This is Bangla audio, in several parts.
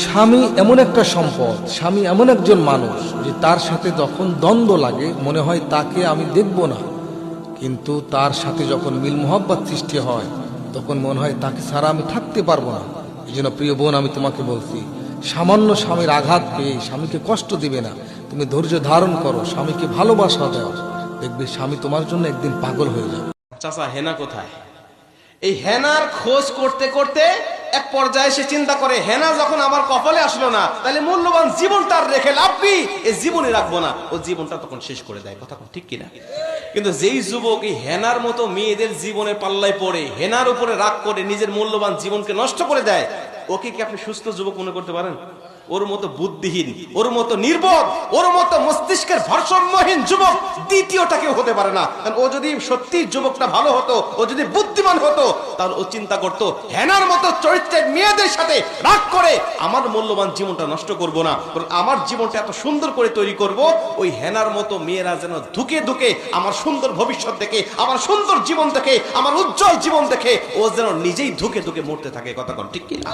স্বামী এমন একটা সম্পদ, স্বামী এমন একজন মানুষ যে তার সাথে যখন দ্বন্দ্ব লাগে মনে হয় তাকে আমি দেখব না, কিন্তু তার সাথে যখন মিল মোহাব্বত সৃষ্টি হয় তখন মনে হয় তাকে ছাড়া আমি থাকতে পারবো না। এই জন্য প্রিয় বোন, আমি তোমাকে বলছি, সামান্য স্বামীর আঘাত পেয়ে স্বামীকে কষ্ট দিবে না। তুমি ধৈর্য ধারণ করো, স্বামীকে ভালোবাসা দাও, দেখবে স্বামী তোমার জন্য একদিন পাগল হয়ে যাবে। চাচা হেনা কোথায়? এই হেনার খোঁজ করতে করতে এক পর্যায়ে সে চিন্তা করে, হেনা যখন আমার কপালে আসলো না, তাহলে মূল্যবান জীবনটা আর রেখে লাভ কি, এই জীবনে রাখবো না। ও জীবনটা তখন শেষ করে দেয়। কথা ঠিক কিনা? কিন্তু যেই যুবক এই হেনার মতো মেয়েদের জীবনের পাল্লায় পড়ে, হেনার উপরে রাগ করে নিজের মূল্যবান জীবনকে নষ্ট করে দেয়, ওকে কি আপনি সুস্থ যুবক মনে করতে পারেন? ওর মতো বুদ্ধিহীন, ওর মতো নির্বোধ, ওর মতো মস্তিষ্কের ভারসাম্যহীন যুবক দ্বিতীয়টা কেউ হতে পারে না। কারণ ও যদি সত্যি যুবকটা ভালো হতো, ও যদি বুদ্ধিমান হতো, তাহলে ও চিন্তা করতো হেনার মতো চরিত্রের মেয়েদের সাথে রাগ করে আমার মূল্যবান জীবনটা নষ্ট করব না, আমার জীবনটা এত সুন্দর করে তৈরি করব, ওই হেনার মতো মেয়েরা যেন ধুকে ধুকে আমার সুন্দর ভবিষ্যৎ দেখে, আমার সুন্দর জীবন দেখে, আমার উজ্জ্বল জীবন দেখে ও যেন নিজেই ধুকে ধুকে মরতে থাকে। কথা ঠিক কিনা?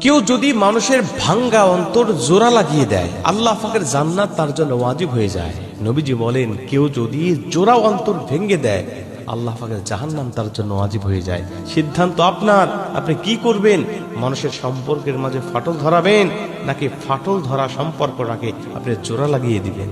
কেউ যদি মানুষের ভাঙ্গা অন্তর জোড়া লাগিয়ে দেয়, আল্লাহ পাকের জান্নাত তার জন্য ওয়াজিব হয়ে যায়। নবীজি বলেন, কেউ যদি জোড়া অন্তর ভেঙে দেয়, আল্লাহ পাকের জাহান্নাম তার জন্য ওয়াজিব হয়ে যায়। সিদ্ধান্ত আপনার, আপনি কি করবেন? মানুষের সম্পর্কের মাঝে ফাটল ধরাবেন, নাকি ফাটল ধরা সম্পর্কটাকে আপনি জোড়া লাগিয়ে দিবেন?